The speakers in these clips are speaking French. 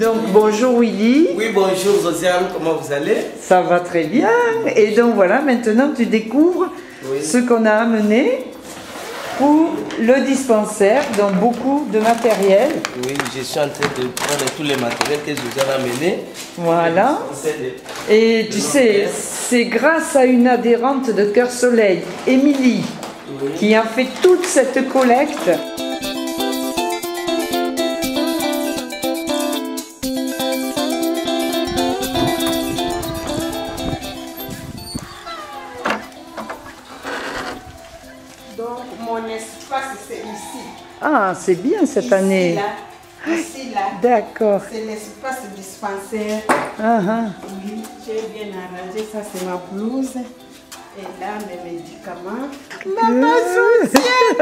Donc bonjour Willy. Oui, bonjour Josiane, comment vous allez? Ça va très bien. Et donc voilà, maintenant tu découvres ce qu'on a amené pour le dispensaire, dans beaucoup de matériel. Oui, je suis en train de prendre tous les matériels que Josiane a amenés. Voilà. Et tu sais, c'est grâce à une adhérente de Cœur Soleil, Émilie, qui a fait toute cette collecte. Donc, mon espace, c'est ici. Ah, c'est bien cette année. Ici, là. D'accord. C'est l'espace dispensaire. Oui, j'ai bien arrangé. Ça, c'est ma blouse. Et là, mes médicaments. Maman Josiane!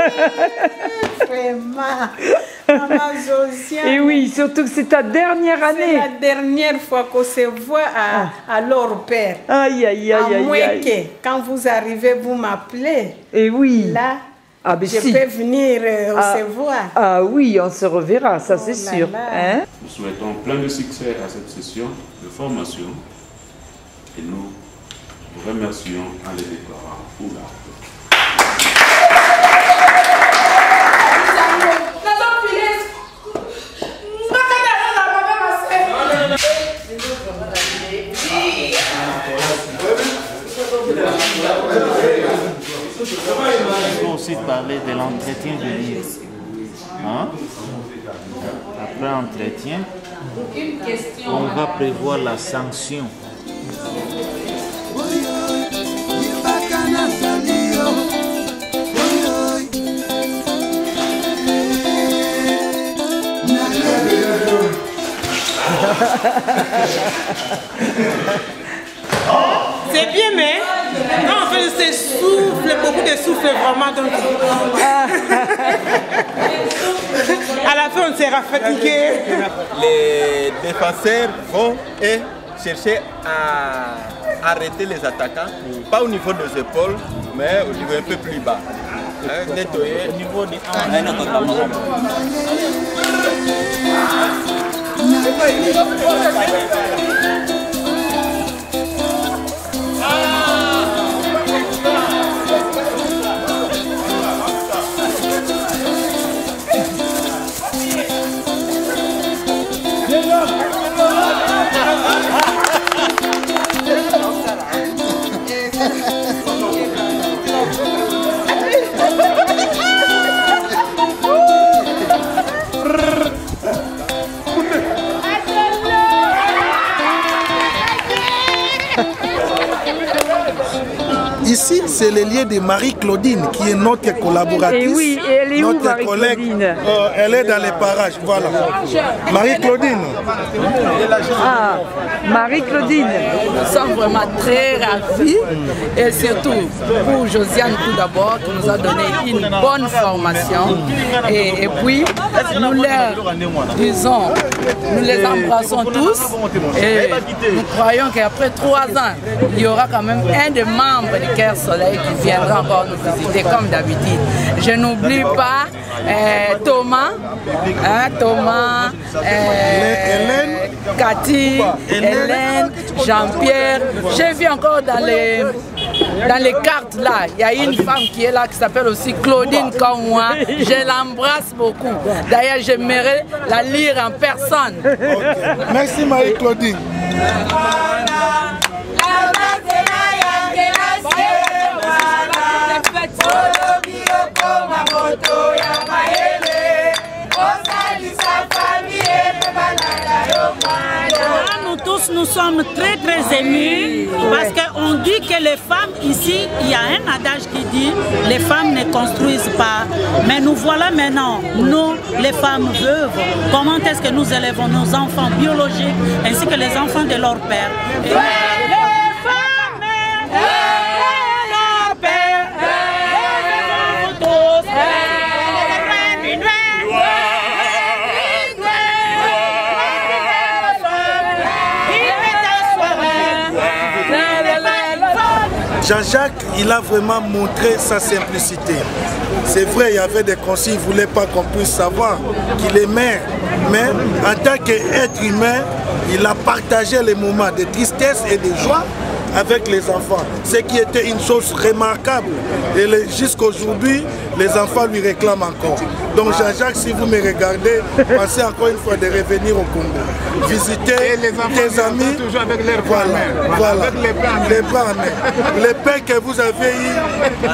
Vraiment! Maman Josiane! Et oui, surtout que c'est ta dernière année. C'est la dernière fois qu'on se voit à leur père. Aïe, aïe, aïe, à aïe, moins aïe. que, quand vous arrivez, vous m'appelez. Et oui. Là, ah, ben je si. peux venir se voir. Ah oui, on se reverra, ça c'est là sûr. là. Hein? Nous souhaitons plein de succès à cette session de formation et nous vous remercions en les déclarant ouverts. Il faut aussi parler de l'entretien du livre. Hein? Après entretien, on va prévoir la sanction. C'est bien, mais quand on fait ce souffle, beaucoup de souffle vraiment, donc à la fin on sera fatigué. Les défenseurs vont chercher à arrêter les attaquants, pas au niveau des épaules, mais au niveau un peu plus bas. Nettoyer au niveau des Ici, c'est le lieu de Marie-Claudine, qui est notre collaboratrice. Et oui, et elle est où, notre collègue. Elle est dans les parages, voilà. Marie-Claudine. Ah, Marie-Claudine. Nous sommes vraiment très ravis et surtout pour Josiane tout d'abord qui nous a donné une bonne formation et puis nous les embrassons tous et nous croyons qu'après 3 ans il y aura quand même un des membres du Cœur Soleil qui viendra encore nous visiter comme d'habitude. Je n'oublie pas Thomas, Hélène, Cathy, Hélène, Jean-Pierre. J'ai vu encore dans les cartes là, il y a une femme qui est là qui s'appelle aussi Claudine comme moi. Je l'embrasse beaucoup. D'ailleurs, j'aimerais la lire en personne. Okay. Merci Marie-Claudine. Nous tous, nous sommes très émus parce qu'on dit que les femmes ici, il y a un adage qui dit les femmes ne construisent pas. Mais nous voilà maintenant, nous, les femmes veuves, comment est-ce que nous élevons nos enfants biologiques ainsi que les enfants de leur père. Et les femmes et leur père, élevons tous. Jean-Jacques, il a vraiment montré sa simplicité. C'est vrai, il y avait des consignes, il ne voulait pas qu'on puisse savoir qu'il est maire mais en tant qu'être humain, il a partagé les moments de tristesse et de joie avec les enfants, ce qui était une chose remarquable. Et jusqu'à aujourd'hui, les enfants lui réclament encore. Donc Jean-Jacques, si vous me regardez, pensez encore une fois de revenir au Congo. Visiter tes amis, toujours avec leurs voilà, les bras en main. Le pain que vous avez eu,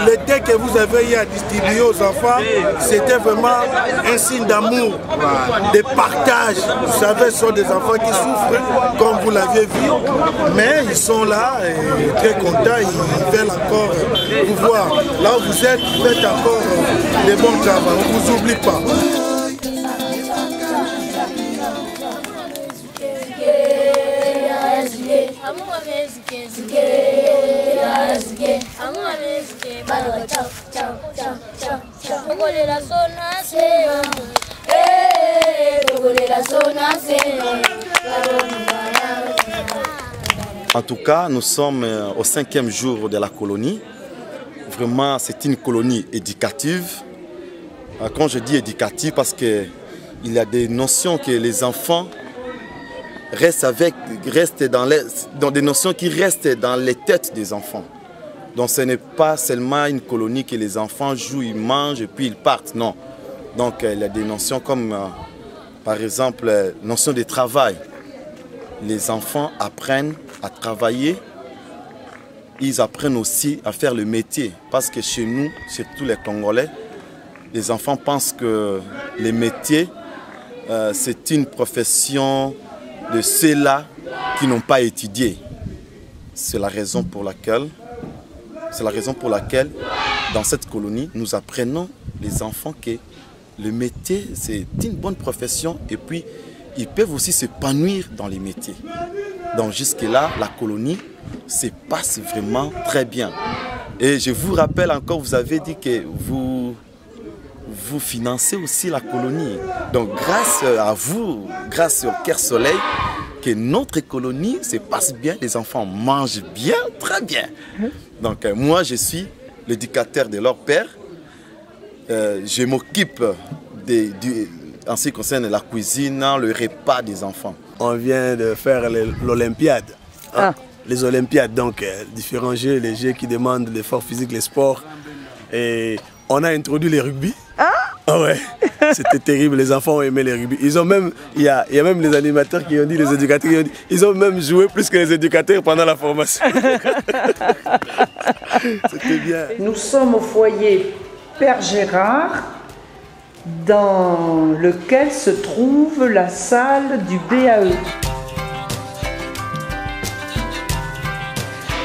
le thé que vous avez eu à distribuer aux enfants, c'était vraiment un signe d'amour, de partage. Vous savez, ce sont des enfants qui souffrent, comme vous l'avez vu, mais ils sont là, et très contents, ils veulent encore vous voir. Là où vous êtes, vous faites encore des bons travaux, on ne vous oublie pas. En tout cas, nous sommes au 5e jour de la colonie. Vraiment, c'est une colonie éducative. Quand je dis éducative, parce qu'il y a des notions que les enfants restent dans des notions qui restent dans les têtes des enfants. Donc ce n'est pas seulement une colonie que les enfants jouent, ils mangent et puis ils partent, non. Donc il y a des notions comme, par exemple, la notion de travail. Les enfants apprennent à travailler, ils apprennent aussi à faire le métier. Parce que chez nous, chez tous les Congolais, les enfants pensent que les métiers, c'est une profession de ceux-là qui n'ont pas étudié. C'est la raison pour laquelle, dans cette colonie, nous apprenons les enfants que le métier, c'est une bonne profession et puis ils peuvent aussi s'épanouir dans les métiers. Donc jusque-là, la colonie se passe vraiment très bien. Et je vous rappelle encore, vous avez dit que vous financez aussi la colonie. Donc grâce à vous, grâce au Cœur Soleil, que notre colonie se passe bien, les enfants mangent bien, très bien. Donc moi, je suis l'éducateur de leur père. Je m'occupe en ce qui concerne la cuisine, le repas des enfants. On vient de faire l'Olympiade. Hein? Les Olympiades, donc différents jeux, les jeux qui demandent l'effort physique, les sports. Et on a introduit les rugby. Ah ouais, c'était terrible, les enfants ont aimé les rugby. Ils ont même, il y a même les animateurs qui ont dit, les éducateurs qui ont dit, ils ont même joué plus que les éducateurs pendant la formation. C'était bien. Nous sommes au foyer Père Gérard, dans lequel se trouve la salle du BAE.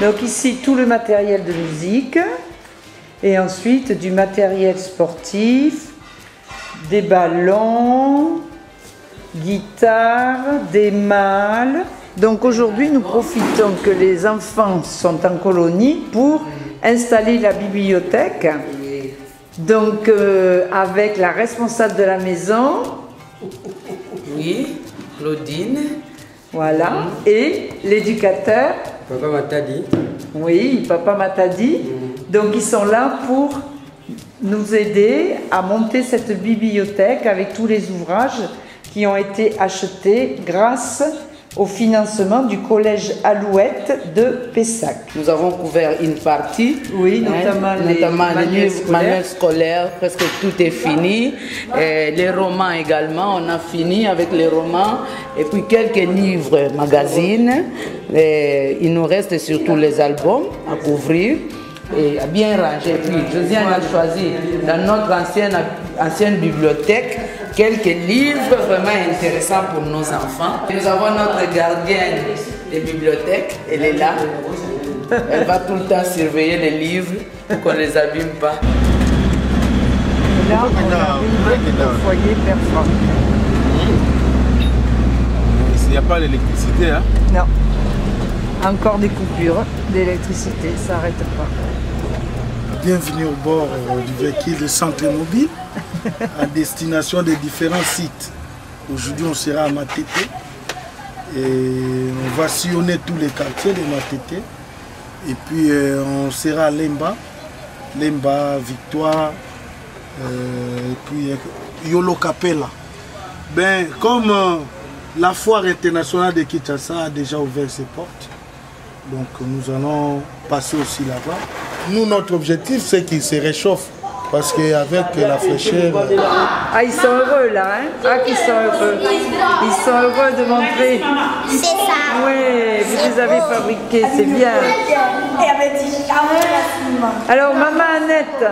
Donc ici, tout le matériel de musique, et ensuite du matériel sportif, des ballons, guitare, des malles. Donc aujourd'hui, nous profitons que les enfants sont en colonie pour installer la bibliothèque. Donc avec la responsable de la maison. Oui, Claudine. Voilà. Et l'éducateur. Papa Matadi. Oui, Papa Matadi. Donc ils sont là pour nous aider à monter cette bibliothèque avec tous les ouvrages qui ont été achetés grâce au financement du collège Alouette de Pessac. Nous avons couvert une partie, oui, notamment les manuels scolaires, presque tout est fini. Les romans également, on a fini avec les romans. Et puis quelques livres, magazines. Il nous reste surtout les albums à couvrir et à bien ranger. Puis Josiane a choisi dans notre ancienne bibliothèque quelques livres vraiment intéressants pour nos enfants. Nous avons notre gardienne de bibliothèque, elle est là. Elle va tout le temps surveiller les livres pour qu'on ne les abîme pas. Et là, on arrive au foyer Père Franck. Il n'y a pas l'électricité, hein? Non. Encore des coupures d'électricité, ça n'arrête pas. Bienvenue au bord du véhicule de centre mobile à destination des différents sites. Aujourd'hui, on sera à Matete et on va sillonner tous les quartiers de Matete. Et puis, on sera à Lemba, Victoire, et puis Yolo Capella. Ben, comme la foire internationale de Kinshasa a déjà ouvert ses portes, donc nous allons passer aussi là-bas. Nous, notre objectif, c'est qu'ils se réchauffent. Parce qu'avec la fraîcheur... Ah, ils sont heureux là, hein? Ah, qu'ils sont heureux. Ils sont heureux de montrer. C'est ça. Oui, vous les avez fabriqués, c'est bien. Alors, maman Annette,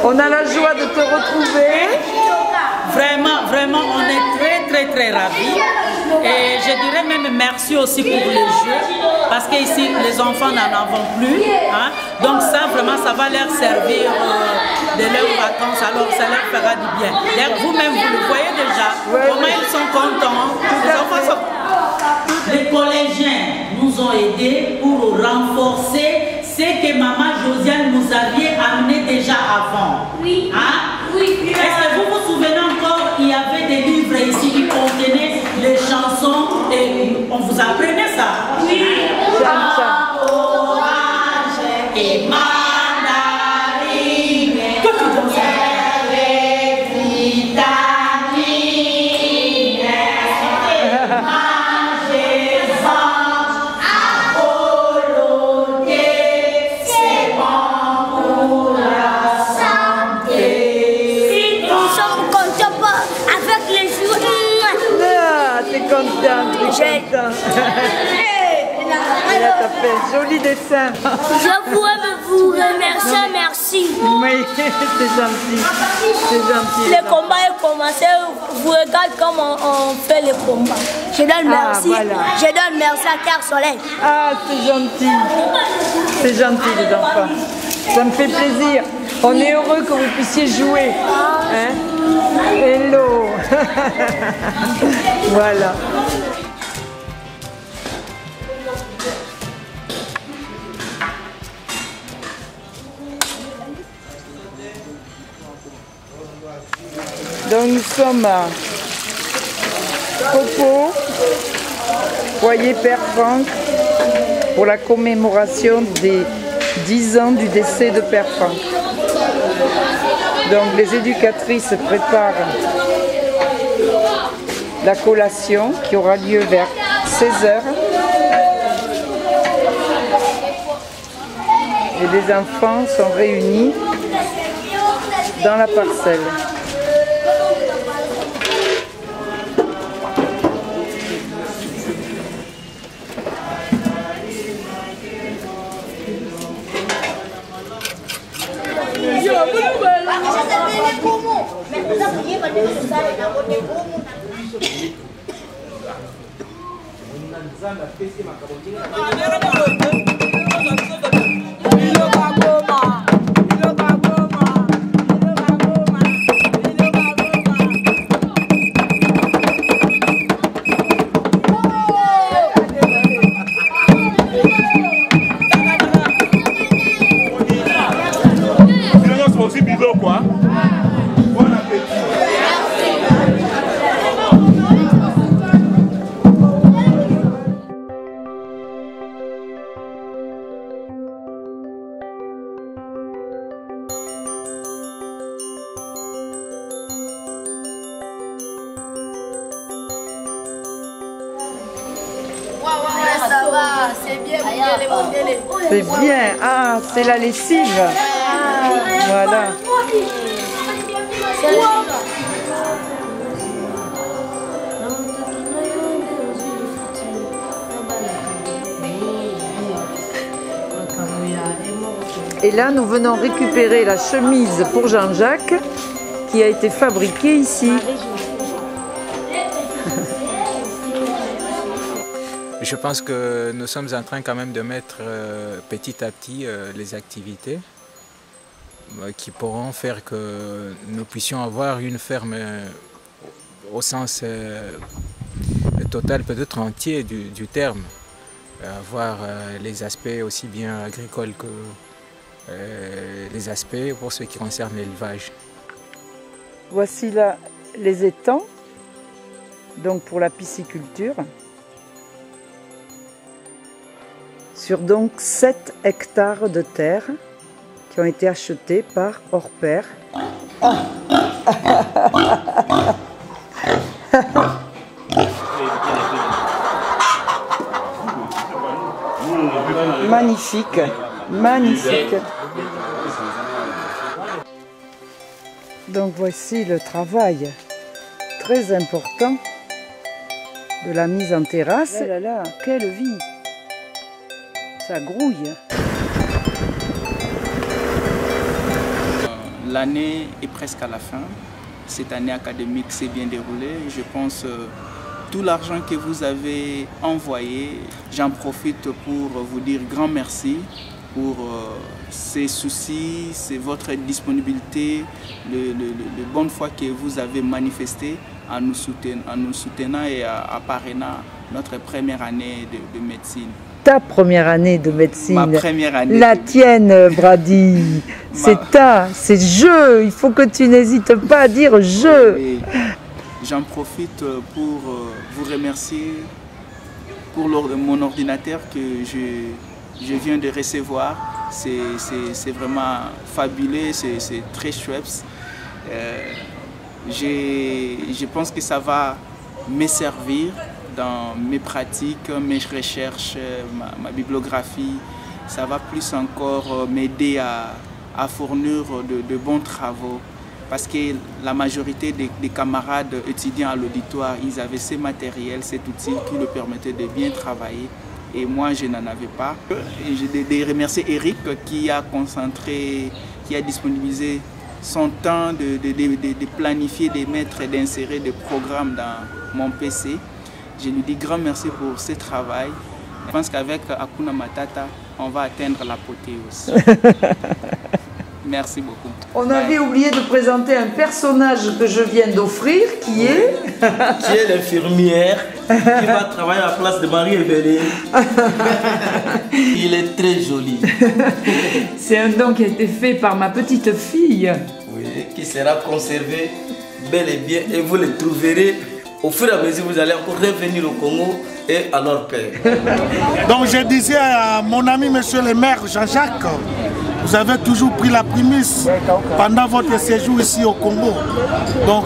on a la joie de te retrouver. Vraiment, vraiment, on est très ravis. Et je dirais même merci aussi pour les jeux, parce qu'ici, les enfants n'en avons plus. Hein? Donc ça, vraiment, ça va leur servir de leurs vacances, alors ça leur fera du bien. Vous-même, vous le voyez déjà, comment ils sont contents. Les enfants sont... Les collégiens nous ont aidés pour renforcer ce que maman Josiane nous avait amené déjà avant. Oui. Hein? Oui. Est-ce que vous vous souvenez encore, il y avait des livres ici qui contenaient les chansons et on vous apprenait ça? Oui. Orange et mandarine. Que tu dansais? Elle a tapé un joli dessin. Je vous remercie, merci. Oui, c'est gentil. C'est gentil. Le combat est commencé. Vous regardez comment on fait le combat. Je donne merci. Voilà. Je donne merci à Terre Soleil. Ah, c'est gentil. C'est gentil, les enfants. Ça me fait plaisir. On est heureux que vous puissiez jouer. Hein? Hello. Voilà. Donc nous sommes à Copo, foyer Père Franck, pour la commémoration des 10 ans du décès de Père Franck. Donc les éducatrices préparent la collation qui aura lieu vers 16h. Et les enfants sont réunis dans la parcelle. C'est bien. Ah, c'est la lessive. Voilà. Et là, nous venons récupérer la chemise pour Jean-Jacques qui a été fabriquée ici. Je pense que nous sommes en train quand même de mettre petit à petit les activités qui pourront faire que nous puissions avoir une ferme au sens total, peut-être entier du terme. Avoir les aspects aussi bien agricoles que les aspects pour ce qui concerne l'élevage. Voici là les étangs, donc pour la pisciculture. Sur donc 7 hectares de terre qui ont été achetés par Hors Pair. Magnifique, magnifique. Donc voici le travail très important de la mise en terrasse. Là, là, là, quelle vie! Ça grouille. L'année est presque à la fin. Cette année académique s'est bien déroulée. Je pense tout l'argent que vous avez envoyé, j'en profite pour vous dire grand merci pour ces soucis, c'est votre disponibilité, le bonne foi que vous avez manifesté en nous soutenant et à parrainant notre première année de médecine. Ta première année de médecine. Ma première année. La tienne, Brady. C'est je. Il faut que tu n'hésites pas à dire je. J'en profite pour vous remercier pour mon ordinateur que je viens de recevoir. C'est vraiment fabuleux, c'est très chouette. Je pense que ça va me servir dans mes pratiques, mes recherches, ma bibliographie. Ça va plus encore m'aider à fournir de bons travaux. Parce que la majorité des camarades étudiants à l'auditoire, ils avaient ces matériels, cet outil qui leur permettait de bien travailler. Et moi, je n'en avais pas. Et je voudrais remercier Eric qui a concentré, qui a disponibilisé son temps de planifier, de mettre et d'insérer des programmes dans mon PC. Je lui dis grand merci pour ce travail. Je pense qu'avec Hakuna Matata, on va atteindre l'apothéose. Merci beaucoup. On avait oublié de présenter un personnage que je viens d'offrir, qui est... Qui est l'infirmière, qui va travailler à la place de Marie-Evelyne. Il est très joli. C'est un don qui a été fait par ma petite fille. Oui, qui sera conservé bel et bien, et vous le trouverez au fur et à mesure vous allez encore revenir au Congo et à leur père. Donc je disais à mon ami monsieur le maire Jean-Jacques, vous avez toujours pris la prémisse pendant votre séjour ici au Congo. Donc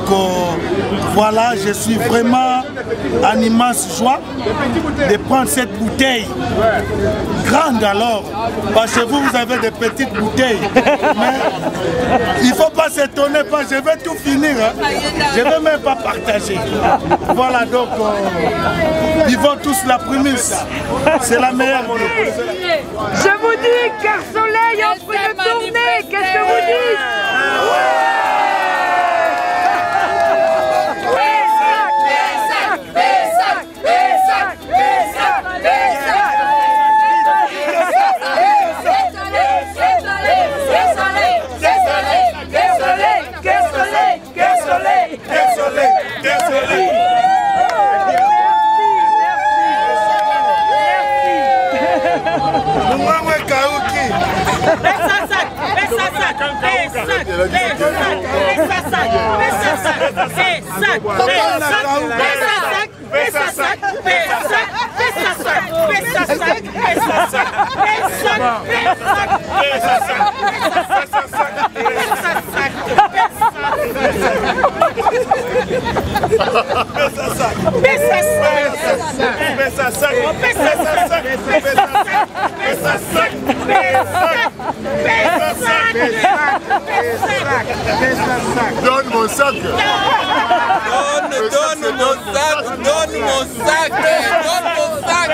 voilà, je suis vraiment en immense joie de prendre cette bouteille. Grande alors, parce que vous avez des petites bouteilles. Mais il ne faut pas s'étonner, parce que je vais tout finir. Hein. Je ne vais même pas partager. Voilà donc, vivons tous la prémisse. C'est la meilleure. Je vous dis, Car Soleil entre une tournée, qu'est-ce que vous dites? Donne mon sac. Donne mon sac. Donne mon sac. Donne mon sac.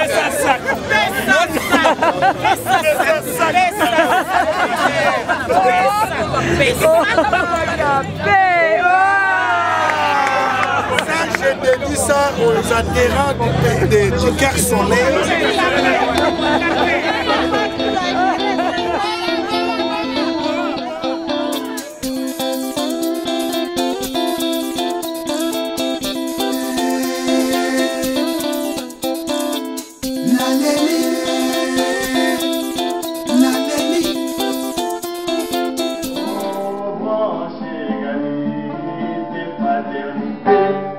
Ça, je te dis ça aux adhérents du Car Soleil. Thank you.